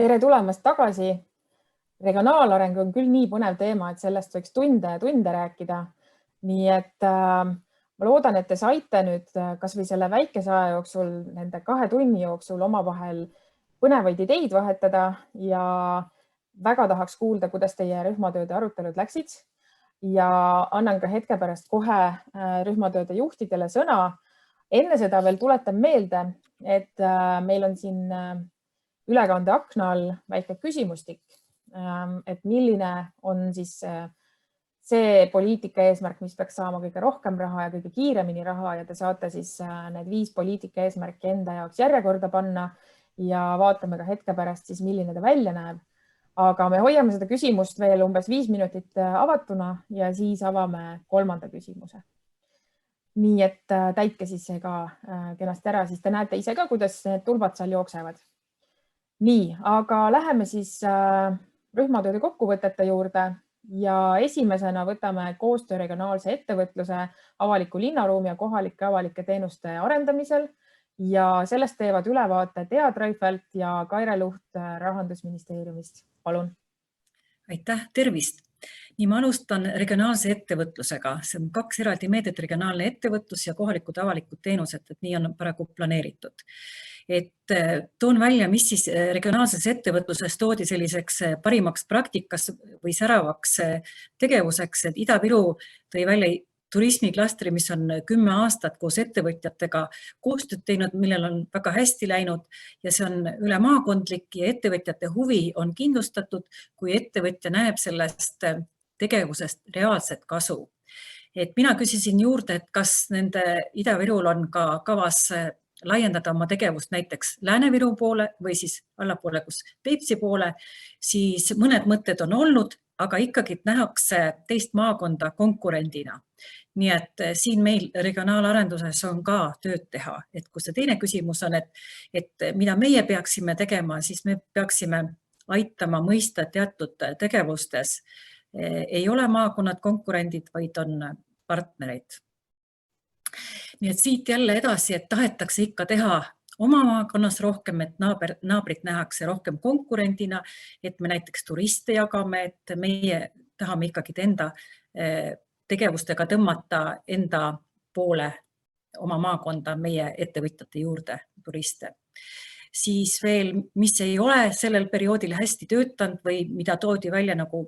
Tere tulemast tagasi. Regionaalareng on küll nii põnev teema, et sellest võiks tunde ja tunde rääkida. Nii et ma loodan, et te saite nüüd kas või selle väikese aja jooksul, nende 2 tunni jooksul omavahel põnevaid ideid vahetada ja väga tahaks kuulda, kuidas teie rühmatööde arutelud läksid. Ja annan ka hetke pärast kohe rühmatööde juhtidele sõna. Enne seda veel tuletan meelde, et meil on siin ülekande akna all väike küsimustik, et milline on siis see poliitika eesmärk, mis peaks saama kõige rohkem raha ja kõige kiiremini raha ja te saate siis need 5 poliitika eesmärki enda jaoks järjekorda panna ja vaatame ka hetke pärast siis, milline ta välja näeb. Aga me hoiame seda küsimust veel umbes 5 minutit avatuna ja siis avame 3. küsimuse. Nii et täitke siis see ka kenasti ära, siis te näete ise ka, kuidas need tulbad seal jooksevad. Nii, aga läheme siis rühmatööde kokkuvõtete juurde ja esimesena võtame koostöö regionaalse ettevõtluse, avaliku linnaruumi ja kohalike avalike teenuste arendamisel ja sellest teevad ülevaate Tea Treifelt ja Kaire Luht Rahandusministeeriumist. Palun. Aitäh, tervist! Nii ma alustan regionaalse ettevõtlusega. See on 2 eraldi meedet, regionaalne ettevõtlus ja kohalikud avalikud teenused, et nii on praegu planeeritud. Et toon välja, mis siis regionaalses ettevõtluses toodi selliseks parimaks praktikas või säravaks tegevuseks, et Ida-Viru tõi välja turismiklastri, mis on 10 aastat koos ettevõtjatega koostööd teinud, millel on väga hästi läinud ja see on üle maakondlik ja ettevõtjate huvi on kindlustatud, kui ettevõtja näeb sellest tegevusest reaalset kasu. Et mina küsisin juurde, et kas nende Ida-Virul on ka kavas laiendada oma tegevust näiteks Lääne-Viru poole või siis allapoole, kus Peipsi poole, siis mõned mõtted on olnud, aga ikkagi nähakse teist maakonda konkurendina. Nii et siin meil regionaalarenduses on ka tööd teha. Et kui see teine küsimus on, et mida meie peaksime tegema, siis me peaksime aitama mõista teatud tegevustes. Ei ole maakonnad konkurendid, vaid on partnereid. Nii et siit jälle edasi, et tahetakse ikka teha oma maakonnas rohkem, et naabrit nähakse rohkem konkurendina, et me näiteks turiste jagame, et meie tahame ikkagi enda tegevustega tõmmata enda poole oma maakonda meie ettevõtjate juurde turiste. Siis veel, mis ei ole sellel perioodil hästi töötanud või mida toodi välja nagu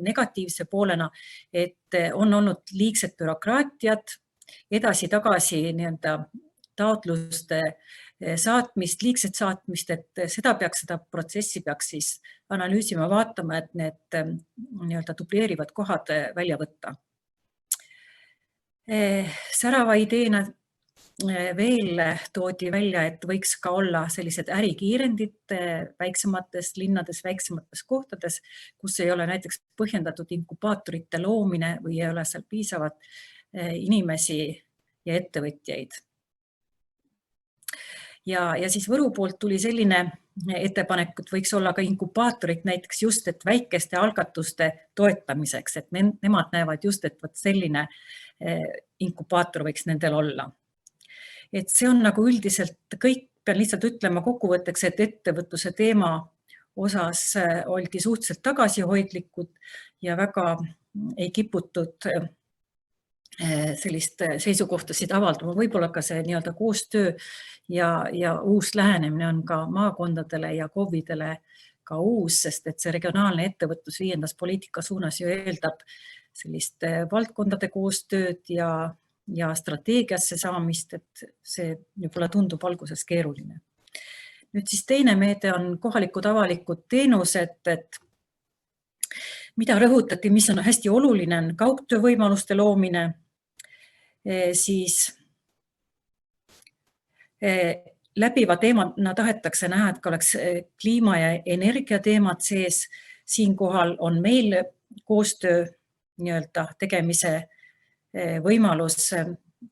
negatiivse poolena, et on olnud liigset bürokraatiat, edasi-tagasi taotluste saatmist, liigset saatmist, et seda protsessi peaks siis analüüsima, vaatama, et need dubleerivad kohad välja võtta. Särava ideena veel toodi välja, et võiks ka olla sellised ärikiirendid väiksemates linnades, väiksemates kohtades, kus ei ole näiteks põhjendatud inkubaatorite loomine või ei ole seal piisavat inimesi ja ettevõtjaid. Ja siis Võru poolt tuli selline ettepanek, et võiks olla ka inkubaatorid näiteks just, et väikeste algatuste toetamiseks, et nemad näevad just, et selline inkubaator võiks nendel olla. Et see on nagu üldiselt kõik, pean lihtsalt ütlema kokkuvõtteks, et ettevõtluse teema osas oldi suhteliselt tagasihoidlikud ja väga ei kiputud sellist seisukohtasid avaldama. Võib-olla ka see koostöö ja uus lähenemine on ka maakondadele ja KOV-idele ka uus, sest et see regionaalne ettevõtlus 5. poliitika suunas ju eeldab sellist valdkondade koostööd ja strateegiasse saamist, et see võib-olla tundub alguses keeruline. Nüüd siis teine meede on kohalikud avalikud teenused, et mida rõhutati, mis on hästi oluline, on kaugtöövõimaluste loomine, siis läbiva teemana tahetakse näha, et ka oleks kliima- ja energiateemad sees. Siinkohal on meil koostöö tegemise võimalus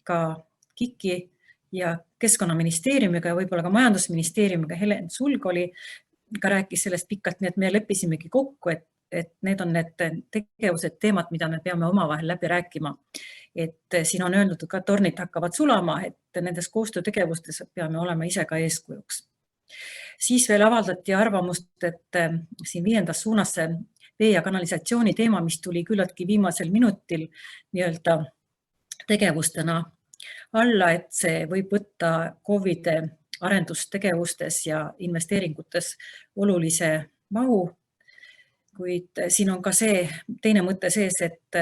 ka KIK-i ja Keskkonnaministeeriumiga ja võib-olla ka Majandusministeeriumiga. Helen Sulg ka rääkis sellest pikalt, nii et me leppisimegi kokku, et need on need tegevused, teemad, mida me peame omavahel läbi rääkima. Et siin on öeldud, ka tornid hakkavad sulama, et nendes koostöötegevustes peame olema ise ka eeskujuks. Siis veel avaldati arvamust, et siin 5. suunas see vee- ja kanalisatsiooni teema, mis tuli küllaltki viimasel minutil nii-öelda tegevustena alla, et see võib võtta KOV-ide arendustegevustes ja investeeringutes olulise mahu. Kuid siin on ka see teine mõte sees, et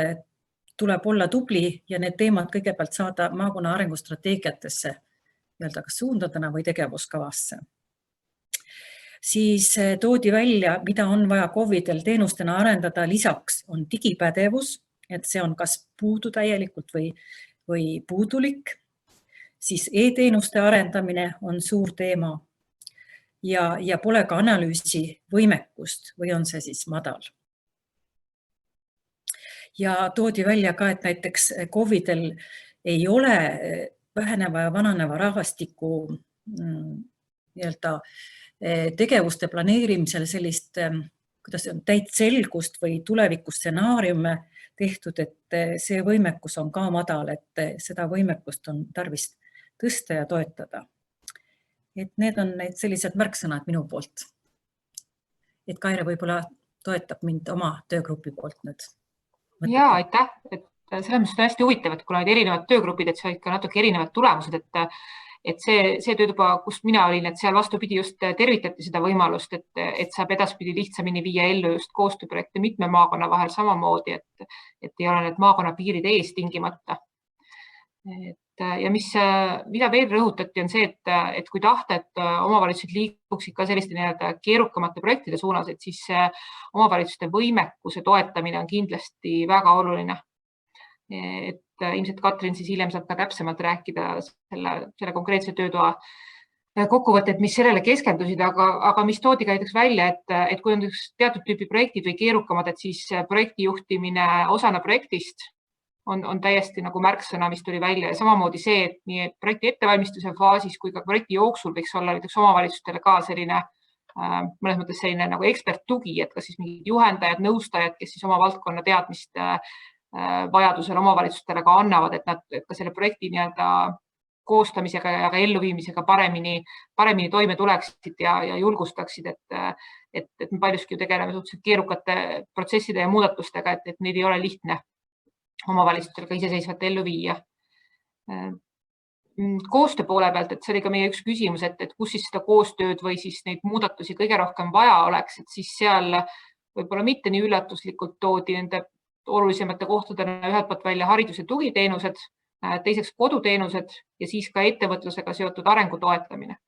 tuleb olla tubli ja need teemad kõigepealt saada maakonna arengustrateegiatesse nii-öelda kas suundadena või tegevuskavasse. Siis toodi välja, mida on vaja KOV-idel teenustena arendada. Lisaks on digipädevus, et see on kas puudu täielikult või puudulik. Siis e-teenuste arendamine on suur teema ja pole ka analüüsi võimekust või on see siis madal. Ja toodi välja ka, et näiteks KOV-idel ei ole väheneva ja vananeva rahvastiku nii-öelda tegevuste planeerimisel sellist, kuidas on, täit selgust või tulevikustsenaariume tehtud, et see võimekus on ka madal, et seda võimekust on tarvis tõsta ja toetada. Et need on need sellised märksõnad minu poolt. Et Kaire võib-olla toetab mind oma töögrupi poolt nüüd. Jaa, aitäh. Selles mõttes on hästi huvitav, et kuna need erinevad töögrupid, et see olid ka natuke erinevad tulemused, et see töötuba, kus mina olin, et seal vastupidi just tervitati seda võimalust, et saab edaspidi lihtsamini viia ellu just koostööprojekte mitme maakonna vahel samamoodi, et ei ole need maakonna piirid ees tingimata. Ja mida veel rõhutati on see, et kui tahta, et omavalitsused liikuksid ka selliste keerukamate projektide suunas, et siis omavalitsuste võimekuse toetamine on kindlasti väga oluline. Et ilmselt Katrin siis hiljem saab ka täpsemalt rääkida selle konkreetse töötoa kokkuvõtted, mis sellele keskendusid, aga mis toodi ka näiteks välja, et kui on teatud tüüpi projektid või keerukamad, et siis projektijuhtimine osana projektist on täiesti nagu märksõna, mis tuli välja ja samamoodi see, et nii projekti ettevalmistuse faasis kui ka projekti jooksul võiks olla näiteks omavalitsustele ka selline mõnes mõttes selline nagu eksperttugi, et kas siis mingid juhendajad, nõustajad, kes siis oma valdkonna teadmist vajadusel omavalitsustele ka annavad, et nad ka selle projekti koostamisega ja ka elluviimisega paremini toime tuleksid ja julgustaksid, et me paljuski tegeleme suhteliselt keerukate protsesside ja muudatustega, et neid ei ole lihtne omavalitsustel ka iseseisvalt ellu viia. Koostöö poole pealt, et see oli ka meie üks küsimus, et kus siis seda koostööd või siis neid muudatusi kõige rohkem vaja oleks, et siis seal võib-olla mitte nii üllatuslikult toodi nende olulisemate kohtadena ühelt poolt välja haridus- ja tugiteenused, teiseks koduteenused ja siis ka ettevõtlusega seotud arengu toetamine.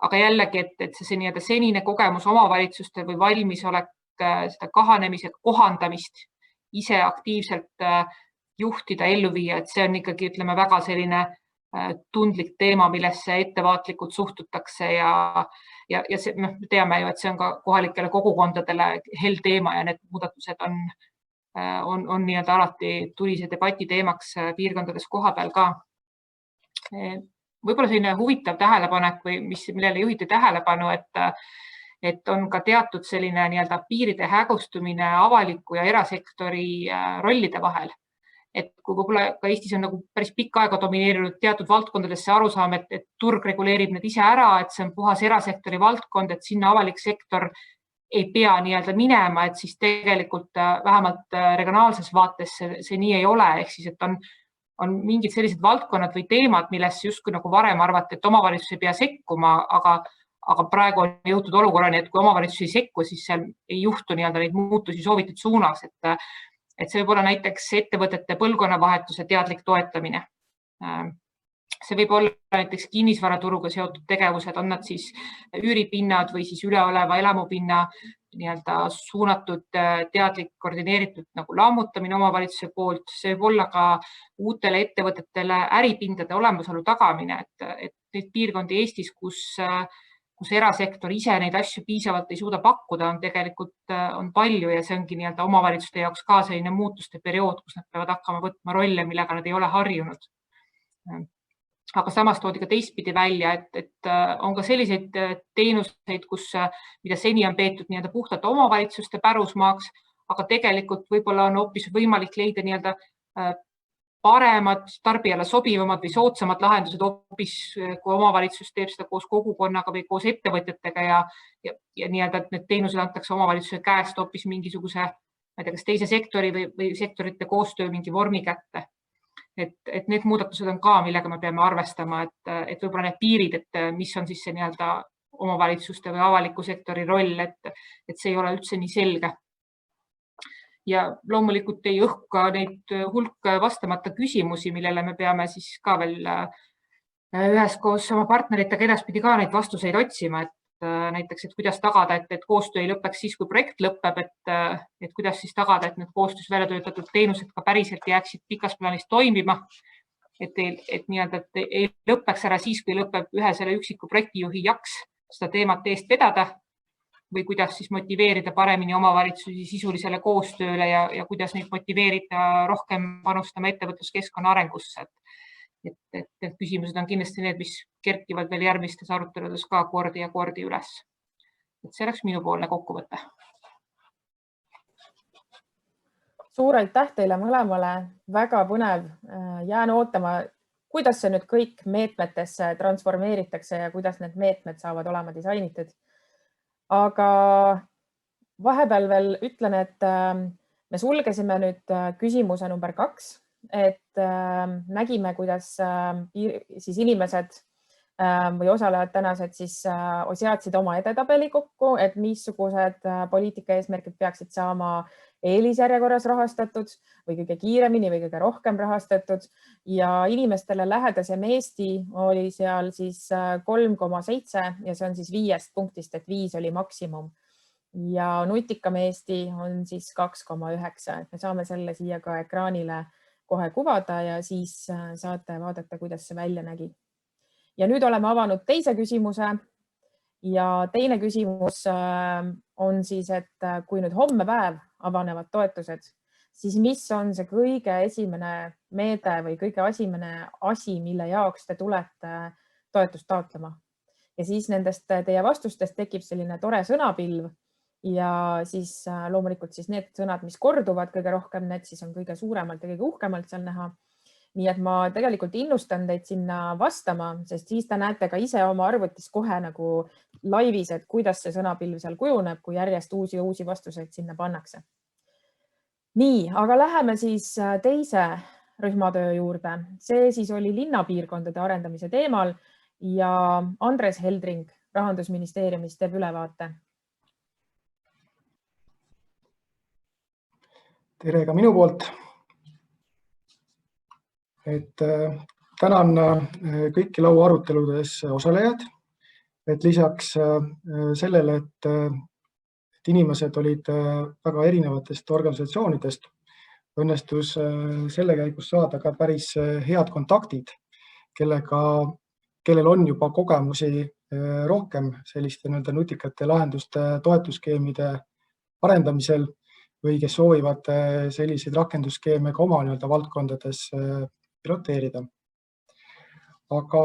Aga jällegi, et see senine kogemus omavalitsuste või valmisolek seda kahanemise kohandamist ise aktiivselt juhtida, ellu viia, et see on ikkagi, ütleme, väga selline tundlik teema, millesse ettevaatlikult suhtutakse ja see, me teame ju, et see on ka kohalikele kogukondadele hell teema ja need muudatused on alati tulise debati teemaks piirkondades kohapeal ka. Võib-olla selline huvitav tähelepanek või millele juhiti tähelepanu, et on ka teatud selline piiride hägustumine avaliku ja erasektori rollide vahel. Et kui võib-olla ka Eestis on päris pikka aega domineerinud teatud valdkondades see arusaam, et turg reguleerib need ise ära, et see on puhas erasektori valdkond, et sinna avalik sektor ei pea minema, et siis tegelikult vähemalt regionaalses vaates see nii ei ole. Ehk siis, et on mingid sellised valdkonnad või teemad, millesse justkui varem arvati, et omavalitsus ei pea sekkuma, aga praegu on jõutud olukorrani, et kui omavalitsus ei sekku, siis seal ei juhtu neid muutusi soovitud suunas. Et see võib olla näiteks ettevõtete põlvkonnavahetuse teadlik toetamine. See võib olla näiteks kinnisvaraturuga seotud tegevused, on nad siis üüripinnad või siis üleoleva elamupinna suunatud teadlik koordineeritud lammutamine omavalitsuse poolt. See võib olla ka uutele ettevõtetele äripindade olemasolu tagamine, et neid piirkondi Eestis, kus erasektor ise neid asju piisavalt ei suuda pakkuda, on tegelikult palju ja see ongi omavalitsuste jaoks ka selline muutuste periood, kus nad peavad hakkama võtma rolle, millega nad ei ole harjunud. Aga samas toodi ka teistpidi välja, et on ka selliseid teenuseid, mida seni on peetud puhtalt omavalitsuste pärusmaaks, aga tegelikult võib-olla on hoopis võimalik leida paremad, tarbijale sobivamad või soodsamad lahendused hoopis, kui omavalitsus teeb seda koos kogukonnaga või koos ettevõtjatega ja nii-öelda, et need teenused antakse omavalitsuse käest hoopis mingisuguse, ma ei tea, kas teise sektori või sektorite koostöö mingi vormi kätte. Et need muudatused on ka, millega me peame arvestama, et võib-olla need piirid, et mis on siis see nii-öelda omavalitsuste või avaliku sektori roll, et see ei ole üldse nii selge. Ja loomulikult ei õhka neid hulk vastamata küsimusi, millele me peame siis ka veel üheskoos oma partneritega edaspidi ka neid vastuseid otsima, et näiteks, et kuidas tagada, et koostöö ei lõpeks siis, kui projekt lõpeb, et kuidas siis tagada, et need koostöös välja töötatud teenused ka päriselt jääksid pikas plaanis toimima, et nii-öelda, et ei lõpeks ära siis, kui lõpeb ühe selle üksiku projektijuhi jaks seda teemat eest vedada või kuidas siis motiveerida paremini omavalitsusi sisulisele koostööle ja kuidas neid motiveerida rohkem panustama ettevõtluskeskkonna arengusse. Et need küsimused on kindlasti need, mis kerkivad veel järgmistes aruteludes ka kordi ja kordi üles. Et see oleks minupoolne kokkuvõte. Suur aitäh teile mõlemale, väga põnev. Jään ootama, kuidas see nüüd kõik meetmetesse transformeeritakse ja kuidas need meetmed saavad olema disainitud. Aga vahepeal veel ütlen, et me sulgesime nüüd küsimuse number 2, et nägime, kuidas siis inimesed või osalejad tänased siis seadsid oma edetabeli kokku, et missugused poliitika eesmärgid peaksid saama eelisjärjekorras rahastatud või kõige kiiremini või kõige rohkem rahastatud ja inimestele lähedasem Eesti oli seal siis 3,7 ja see on siis 5 punktist, et 5 oli maksimum. Ja nutikam Eesti on siis 2,9, et me saame selle siia ka ekraanile kohe kuvada ja siis saate vaadata, kuidas see välja nägi. Ja nüüd oleme avanud teise küsimuse ja teine küsimus on siis, et kui nüüd homme päev avanevad toetused, siis mis on see kõige esimene meede või kõige esimene asi, mille jaoks te tulete toetust taotlema? Ja siis nendest teie vastustest tekib selline tore sõnapilv ja siis loomulikult siis need sõnad, mis korduvad kõige rohkem, need siis on kõige suuremalt ja kõige uhkemalt seal näha. Nii et ma tegelikult innustan teid sinna vastama, sest siis te näete ka ise oma arvutis kohe nagu laivis, et kuidas see sõnapilv seal kujuneb, kui järjest uusi vastuseid sinna pannakse. Nii, aga läheme siis teise rühmatöö juurde. See siis oli linnapiirkondade arendamise teemal ja Andres Heldring Rahandusministeeriumist teeb ülevaate. Tere ka minu poolt. Et tänan kõiki lauaaruteludes osalejad, et lisaks sellele, et inimesed olid väga erinevatest organisatsioonidest, õnnestus selle käigus saada ka päris head kontaktid, kellel on juba kogemusi rohkem selliste nutikate lahenduste toetusskeemide arendamisel või kes soovivad selliseid rakendusskeeme ka oma valdkondades piloteerida. Aga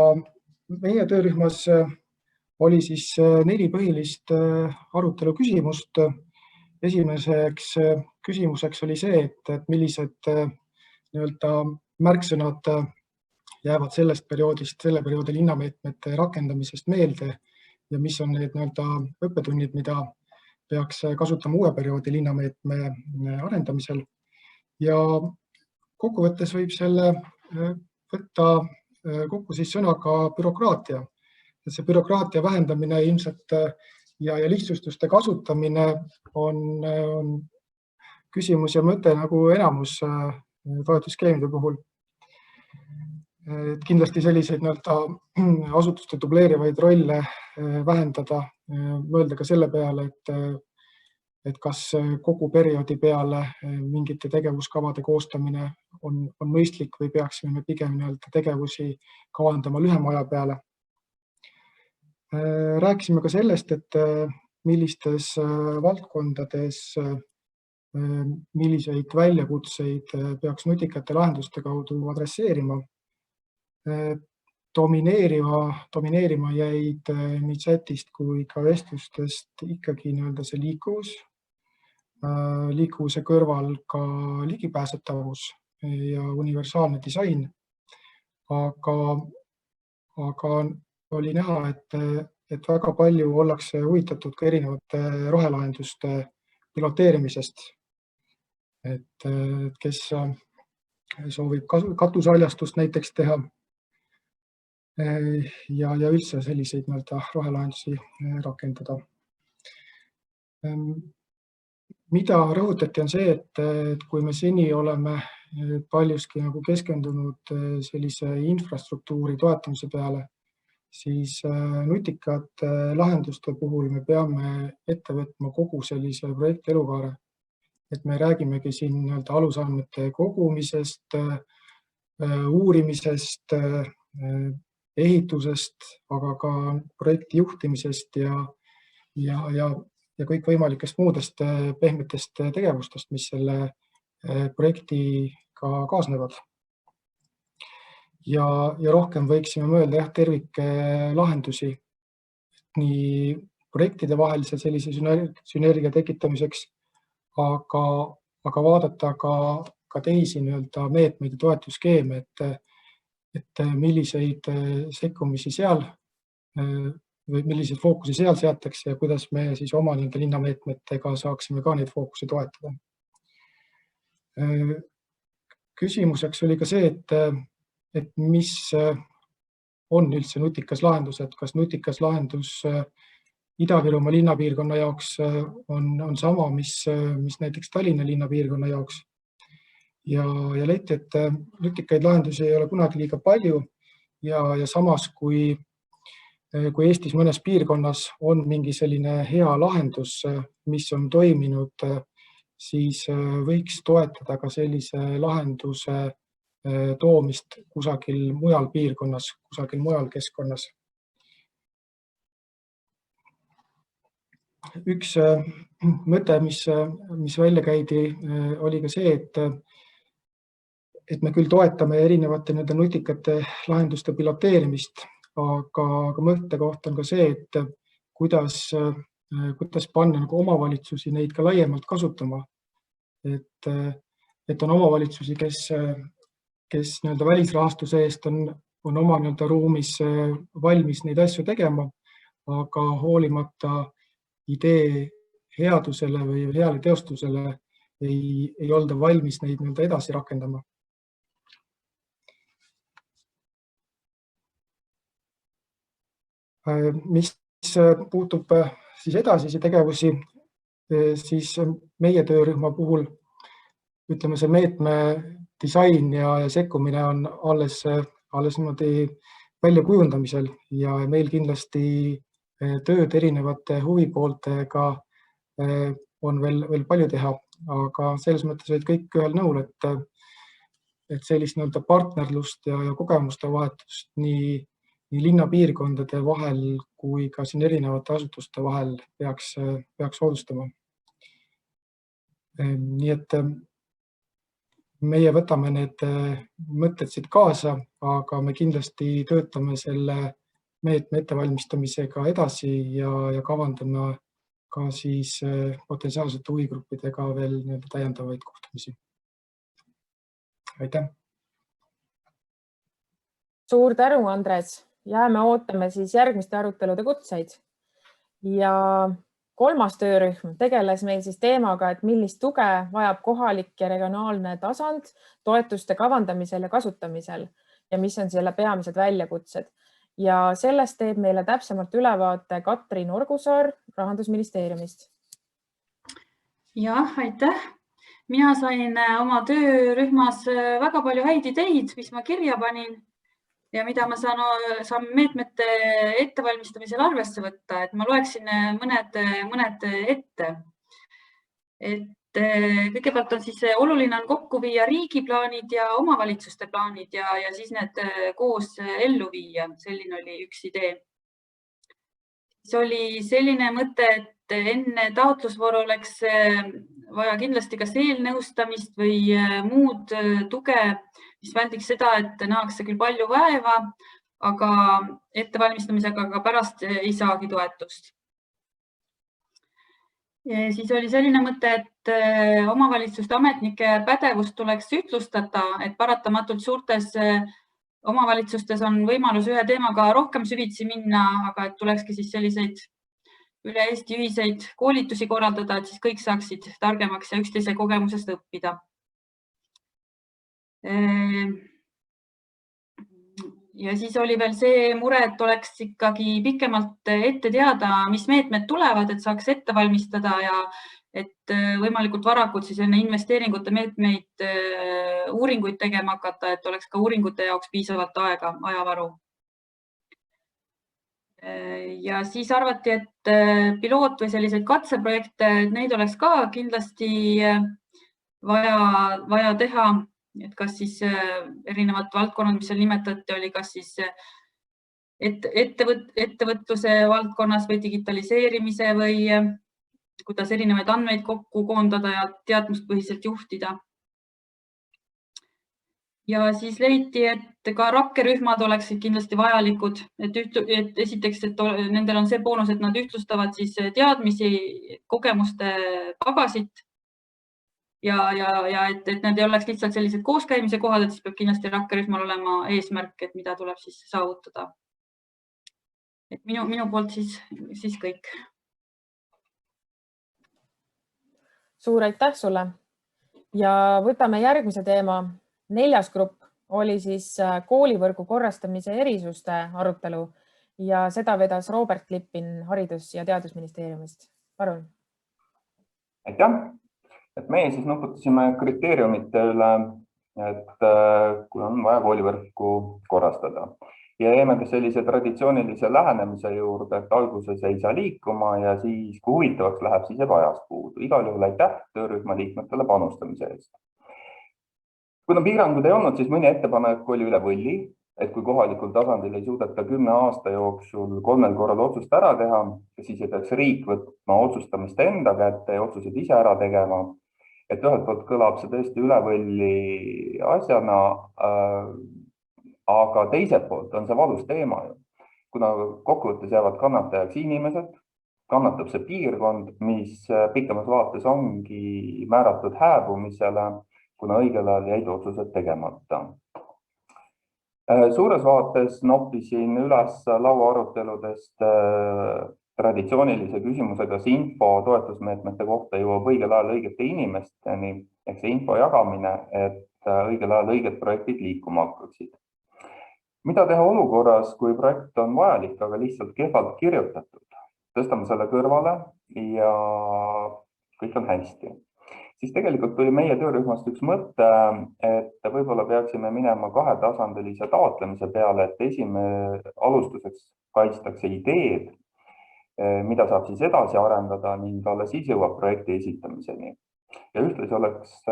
meie töörühmas oli siis 4 põhilist arutelu küsimust. Esimeseks küsimuseks oli see, et millised märksõnad jäävad selle perioodi linnameetmete rakendamisest meelde ja mis on need õppetunnid, mida peaks kasutama uue perioodi linnameetme arendamisel. Ja kokkuvõttes võib selle võtta kokku siis sõnaga bürokraatia. See bürokraatia vähendamine ilmselt ja lihtsustuste kasutamine on küsimus ja mõte nagu enamus toetusskeemide puhul. Kindlasti selliseid asutuste dubleerivaid rolle vähendada, mõelda ka selle peale, et kas kogu perioodi peale mingite tegevuskavade koostamine on mõistlik või peaksime pigem tegevusi kavandama lühema aja peale. Rääkisime ka sellest, et millistes valdkondades, milliseid väljakutseid peaks nutikate lahenduste kaudu adresseerima. Domineerima jäid nii chatist kui ka vestlustest ikkagi see liikuvuse kõrval ka ligipääsetavus ja universaalne disain, aga oli näha, et väga palju ollakse huvitatud ka erinevate rohelahenduste piloteerimisest. Et kes soovib katusehaljastust näiteks teha ja üldse selliseid rohelahendusi rakendada. Mida rõhutati on see, et kui me seni oleme paljuski keskendunud sellise infrastruktuuri toetamise peale, siis nutikate lahenduste puhul me peame ette võtma kogu sellise projekti elukaare. Et me räägimegi siin alusandmete kogumisest, uurimisest, ehitusest, aga ka projekti juhtimisest ja kõikvõimalikest muudest pehmetest tegevustest, mis selle projektiga kaasnevad. Ja rohkem võiksime mõelda terviklahendusi nii projektide vahelise sellise sünergia tekitamiseks, aga vaadata ka teisi meetmeid ja toetusskeeme, et milliseid sekkumisi seal või milliseid fookusi seal seatakse ja kuidas me siis oma linnameetmetega saaksime ka neid fookusi toetada. Küsimuseks oli ka see, et mis on üldse nutikas lahendus, et kas nutikas lahendus Ida-Virumaa linnapiirkonna jaoks on sama, mis näiteks Tallinna linnapiirkonna jaoks. Ja leiti, et nutikaid lahendusi ei ole kunagi liiga palju ja samas, kui Eestis mõnes piirkonnas on mingi selline hea lahendus, mis on toiminud, siis võiks toetada ka sellise lahenduse toomist kusagil mujal piirkonnas, kusagil mujal keskkonnas. Üks mõte, mis välja käidi, oli ka see, et me küll toetame erinevate nutikate lahenduste piloteerimist, aga mõttekoht on ka see, et kuidas panna omavalitsusi neid ka laiemalt kasutama. Et on omavalitsusi, kes välisrahastuse eest on oma ruumis valmis neid asju tegema, aga hoolimata idee headusele või heale teostusele ei olda valmis neid edasi rakendama. Mis puutub siis edasisi tegevusi, siis meie töörühma puhul ütleme, see meetme disain ja sekkumine on alles niimoodi väljakujundamisel ja meil kindlasti tööd erinevate huvipooltega on veel palju teha, aga selles mõttes olid kõik ühel nõul, et sellist partnerlust ja kogemuste vahetust nii linnapiirkondade vahel kui ka siin erinevate asutuste vahel peaks soodustama. Nii et meie võtame need mõtted siit kaasa, aga me kindlasti töötame selle meetme ettevalmistamisega edasi ja kavandame ka siis potentsiaalsete huvigruppidega veel täiendavaid kohtumisi. Aitäh! Suur tänu, Andres! Jääme ootame siis järgmiste arutelude kutseid. Ja 3. töörühm tegeles meil siis teemaga, et millist tuge vajab kohalik ja regionaalne tasand toetuste kavandamisel ja kasutamisel ja mis on selle peamised väljakutsed. Ja sellest teeb meile täpsemalt ülevaate Katrin Orgusaar Rahandusministeeriumist. Jah, aitäh! Mina sain oma töörühmas väga palju häid ideid, mis ma kirja panin ja mida ma saan meetmete ettevalmistamisel arvesse võtta, et ma loeksin mõned ette. Kõigepealt on siis oluline on kokku viia riigi plaanid ja omavalitsuste plaanid ja siis need koos ellu viia. Selline oli üks idee. See oli selline mõte, et enne taotlusvooru oleks vaja kindlasti kas eelnõustamist või muud tuge, mis väldiks seda, et nähakse küll palju vaeva, aga ettevalmistamisega pärast ei saagi toetust. Siis oli selline mõte, et omavalitsuste ametnike pädevust tuleks ühtlustada, et paratamatult suurtes omavalitsustes on võimalus ühe teemaga rohkem süvitsi minna, aga et tulekski siis selliseid üle Eesti ühiseid koolitusi korraldada, et siis kõik saaksid targemaks ja üksteise kogemusest õppida. Ja siis oli veel see mure, et oleks ikkagi pikemalt ette teada, mis meetmed tulevad, et saaks ette valmistada ja et võimalikult varakult siis enne investeeringute meetmeid uuringuid tegema hakata, et oleks ka uuringute jaoks piisavalt aega, ajavaru. Ja siis arvati, et piloot või selliseid katseprojekte, neid oleks ka kindlasti vaja teha, et kas siis erinevad valdkonnad, mis seal nimetati, oli kas siis ettevõtluse valdkonnas või digitaliseerimise või kuidas erinevaid andmeid kokku koondada ja teadmuspõhiselt juhtida. Ja siis leiti, et ka rakkerühmad oleksid kindlasti vajalikud, et esiteks, et nendel on see boonus, et nad ühtlustavad siis teadmisi, kogemuste pagasit ja et need ei oleks lihtsalt sellised kooskäimise kohad, et siis peab kindlasti rakkerühmal olema eesmärk, et mida tuleb siis saavutada. Et minu poolt siis kõik. Suur aitäh sulle ja võtame järgmise teema. 4. grupp oli siis koolivõrgu korrastamise erisuste arutelu ja seda vedas Robert Lippin Haridus- ja Teadusministeeriumist. Palun. Aitäh, et meie siis nuputasime kriteeriumite üle, et kui on vaja koolivõrku korrastada. Ja jäime ka sellise traditsioonilise lähenemise juurde, et alguses ei saa liikuma ja siis, kui huvitavaks läheb, siis jääb ajast puudu. Igal juhul aitäh töörühma liikmetele panustamise eest. Kuna piirangud ei olnud, siis mõni ettepanek oli üle võlli, et kui kohalikul tasandil ei suudeta 10 aasta jooksul 3 korral otsust ära teha, siis ei peaks riik võtma otsustamist enda kätte ja otsused ise ära tegema. Et ühelt poolt kõlab see tõesti üle võlli asjana, aga teiselt poolt on see valus teema. Kuna kokkuvõttes jäävad kannatajaks inimesed, kannatab see piirkond, mis pikemas vaates ongi määratud hääbumisele, kuna õigel ajal jäid otsused tegemata. Suures vaates noppisin üles lauaaruteludest traditsioonilise küsimuse, kas info toetusmeetmete kohta jõuab õigel ajal õigete inimesteni, ehk see info jagamine, et õigel ajal õiged projektid liikuma hakkaksid. Mida teha olukorras, kui projekt on vajalik, aga lihtsalt kehvalt kirjutatud? Tõstame selle kõrvale ja kõik on hästi. Siis tegelikult tuli meie töörühmast üks mõte, et võib-olla peaksime minema 2-tasandilise taotlemise peale, et alustuseks kaitstakse ideed, mida saab siis edasi arendada ning alles siis jõuab projekti esitamiseni. Ja ühtlasi oleks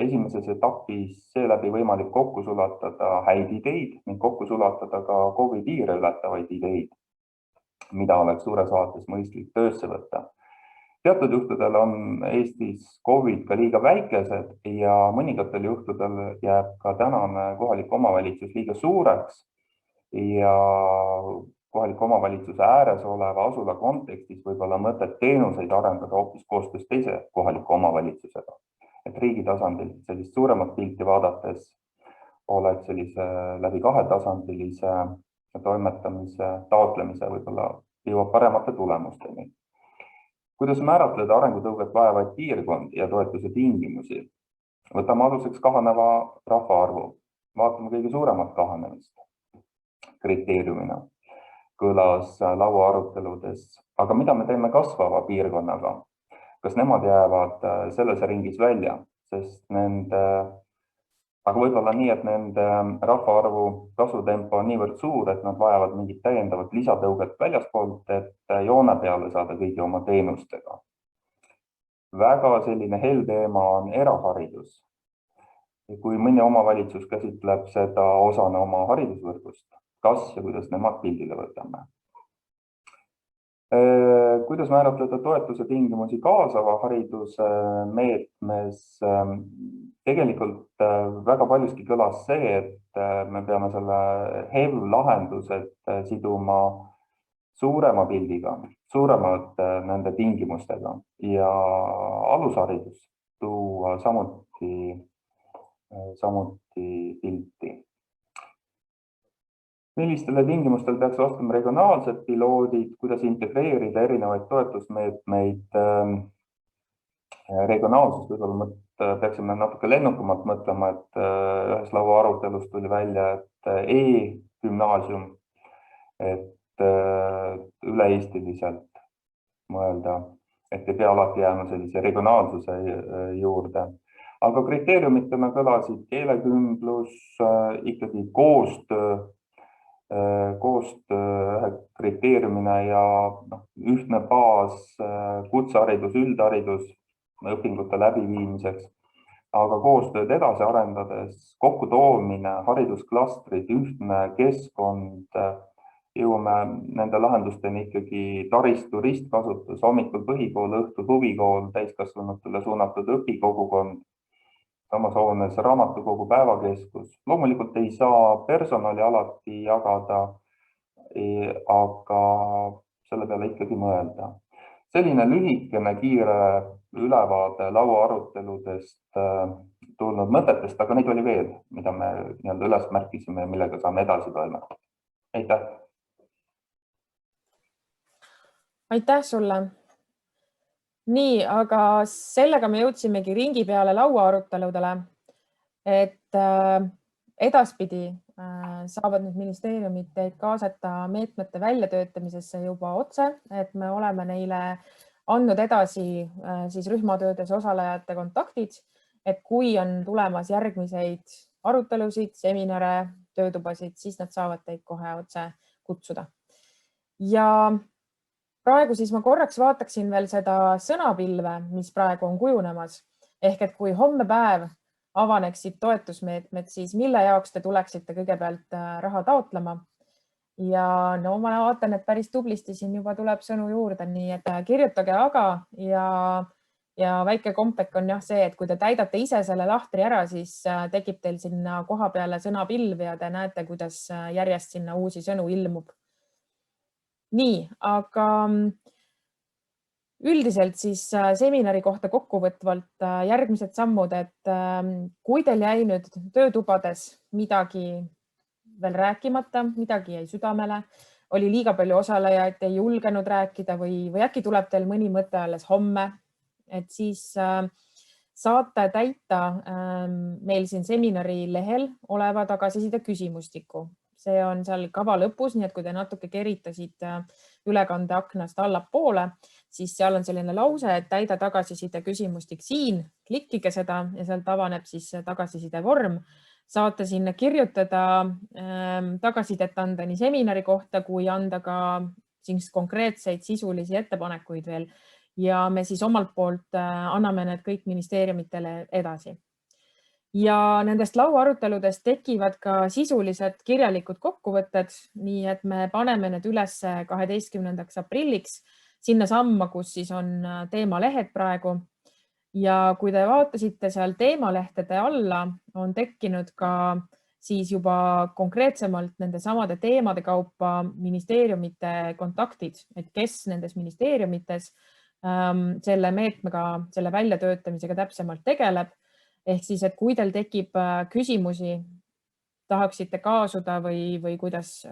esimeses etapis seeläbi võimalik kokku sulatada häid ideid ning kokku sulatada ka KOV-i piire ületavaid ideid, mida oleks suures vaates mõistlik töösse võtta. Teatud juhtudel on Eestis KOV-id ka liiga väikesed ja mõningatel juhtudel jääb ka tänane kohalik omavalitsus liiga suureks ja kohaliku omavalitsuse ääres oleva asula kontekstis võib-olla mõtet teenuseid arendada hoopis koostöös teise kohaliku omavalitsusega. Et riigi tasandil sellist suuremat pilti vaadates oleks sellise läbi 2-tasandilise toimetamise, taotlemise võib-olla jõuab paremate tulemusteni. Kuidas määratleda arengutõuget vajavaid piirkondi ja toetuse tingimusi? Võtame aluseks kahaneva rahvaarvu. Vaatame kõige suuremat kahanemist. Kriteeriumina kõlas lauaaruteludes. Aga mida me teeme kasvava piirkonnaga? Kas nemad jäävad selles ringis välja? Sest aga võib-olla nii, et nende rahvaarvu kasvutempo on niivõrd suur, et nad vajavad mingit täiendavat lisatõuget väljaspoolt, et joone peale saada kõigi oma teenustega. Väga selline hell teema on eraharidus. Kui mõni omavalitsus käsitleb seda osana oma haridusvõrgust, kas ja kuidas nemad pildile võtame? Kuidas määratleda toetuse tingimusi kaasava hariduse meetmes? Tegelikult väga paljuski kõlas see, et me peame selle HEV-lahendused siduma suurema pildiga, suuremate nende tingimustega ja alusharidus tuua samuti pilti. Millistele tingimustele peaks vastama regionaalsed piloodid, kuidas integreerida erinevaid toetusmeetmeid regionaalsust, võib-olla peaksime natuke lennukamalt mõtlema, et ühes laua arutelus tuli välja, et e-gümnaasium, et üle-eestiliselt mõelda, et ei pea alati jääma sellise regionaalsuse juurde. Aga kriteeriumitena kõlasid keelekümblus, ikkagi koostöö kriteeriumina ja ühtne baas, kutseharidus, üldharidus õpingute läbiviimiseks, aga koostööd edasi arendades, kokkutoomine, haridusklastrid, ühtne keskkond, jõuame nende lahendusteni ikkagi taristu ristkasutus, hommikul põhikool, õhtul huvikool, täiskasvanutele suunatud õpikogukond, samas hoones raamatukogu päevakeskus. Loomulikult ei saa personali alati jagada, aga selle peale ikkagi mõelda. Selline lühikene kiire ülevaade laua aruteludest tulnud mõtetest, aga neid oli veel, mida me üles märkisime ja millega saame edasi toimetada. Aitäh! Aitäh sulle! Nii, aga sellega me jõudsimegi ringi peale laua aruteludele, et edaspidi saavad nüüd ministeeriumid teid kaasata meetmete väljatöötamisesse juba otse, et me oleme neile andnud edasi siis rühmatöödes osalejate kontaktid, et kui on tulemas järgmiseid arutelusid, seminare, töötubasid, siis nad saavad teid kohe otse kutsuda. Ja praegu siis ma korraks vaataksin veel seda sõnapilve, mis praegu on kujunemas. Ehk et kui homme päev avaneksid toetusmeetmed, siis mille jaoks te tuleksite kõigepealt raha taotlema? Ja no ma vaatan, et päris tublisti siin juba tuleb sõnu juurde, nii et kirjutage aga ja väike kompek on jah see, et kui te täidate ise selle lahtri ära, siis tekib teil sinna koha peale sõnapilv ja te näete, kuidas järjest sinna uusi sõnu ilmub. Nii, aga üldiselt siis seminari kohta kokkuvõtvalt järgmised sammud, et kui teil jäi nüüd töötubades midagi veel rääkimata, midagi jäi südamele, oli liiga palju osalejaid, ei julgenud rääkida või äkki tuleb teil mõni mõte alles homme, et siis saate täita meil siin seminari lehel oleva tagasiside küsimustiku. See on seal kava lõpus, nii et kui te natuke keritasid ülekande aknast allapoole, siis seal on selline lause, et täida tagasiside küsimustik siin, klikkige seda ja sealt avaneb siis tagasiside vorm. Saate sinna kirjutada tagasisidet anda nii seminari kohta, kui anda ka konkreetseid sisulisi ettepanekuid veel. Ja me siis omalt poolt anname need kõik ministeeriumitele edasi. Ja nendest lauaaruteludest tekivad ka sisulised kirjalikud kokkuvõtted, nii et me paneme need üles 12. aprilliks sinna samma, kus siis on teemalehed praegu. Ja kui te vaatasite seal teemalehtede alla, on tekkinud ka siis juba konkreetsemalt nende samade teemade kaupa ministeeriumite kontaktid, et kes nendes ministeeriumites selle meetmega, selle väljatöötamisega täpsemalt tegeleb. Ehk siis, et kui teil tekib küsimusi, tahaksite kaasuda või kuidas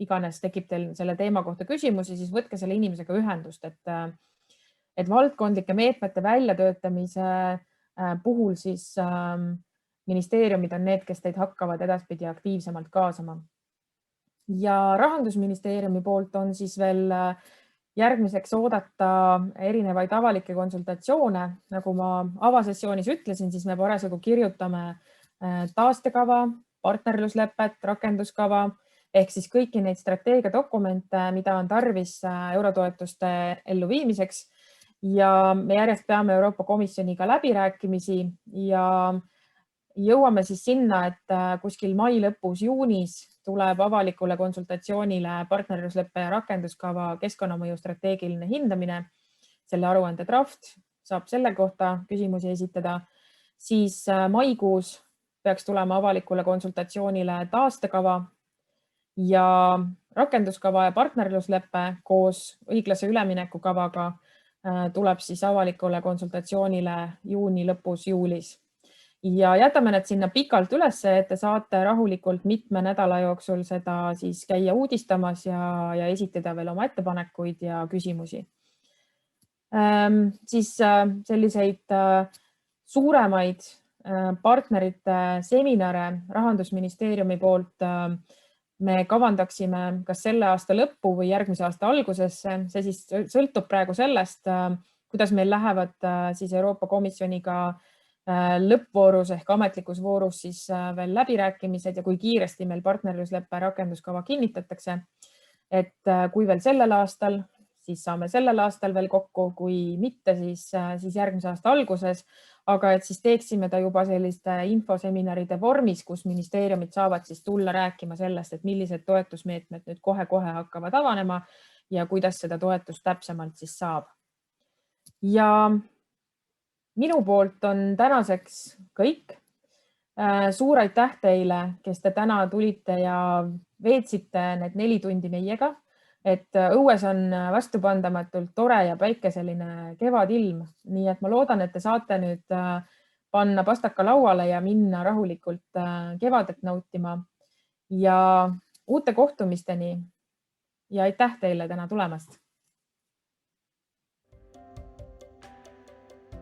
iganes tekib teil selle teema kohta küsimusi, siis võtke selle inimesega ühendust, et valdkondlike meetmete väljatöötamise puhul siis ministeeriumid on need, kes teid hakkavad edaspidi aktiivsemalt kaasama. Ja Rahandusministeeriumi poolt on siis veel järgmiseks oodata erinevaid avalikke konsultatsioone. Nagu ma avasessioonis ütlesin, siis me parasjagu kirjutame taastekava, partnerluslepet, rakenduskava ehk siis kõiki neid strateegiadokumente, mida on tarvis eurotoetuste elluviimiseks. Ja me järjest peame Euroopa Komisjoniga läbirääkimisi ja jõuame siis sinna, et kuskil mai lõpus juunis tuleb avalikule konsultatsioonile partnerlusleppe ja rakenduskava keskkonnamõju strateegiline hindamine. Selle aruande draft saab selle kohta küsimusi esitada. Siis maikuus peaks tulema avalikule konsultatsioonile taastekava ja rakenduskava ja partnerluslepe koos õiglase ülemineku kavaga tuleb siis avalikule konsultatsioonile juuni lõpus, juulis. Ja jätame need sinna pikalt üles, et te saate rahulikult mitme nädala jooksul seda siis käia uudistamas ja esitada veel oma ettepanekuid ja küsimusi. Siis selliseid suuremaid partnerite seminare Rahandusministeeriumi poolt me kavandaksime kas selle aasta lõppu või järgmise aasta algusesse. See siis sõltub praegu sellest, kuidas meil lähevad siis Euroopa Komisjoniga lõppvoorus ehk ametlikus voorus siis veel läbirääkimised ja kui kiiresti meil partnerlusleppe rakenduskava kinnitatakse. Et kui veel sellel aastal, siis saame sellel aastal veel kokku, kui mitte, siis järgmise aasta alguses. Aga et siis teeksime ta juba selliste infoseminaride vormis, kus ministeeriumid saavad siis tulla rääkima sellest, et millised toetusmeetmed nüüd kohe-kohe hakkavad avanema ja kuidas seda toetust täpsemalt siis saab. Ja minu poolt on tänaseks kõik. Suur aitäh teile, kes te täna tulite ja veetsite need 4 tundi meiega, et õues on vastupandamatult tore ja päikeseline kevadilm. Nii et ma loodan, et te saate nüüd panna pastaka lauale ja minna rahulikult kevadet nautima ja uute kohtumisteni. Ja aitäh teile täna tulemast!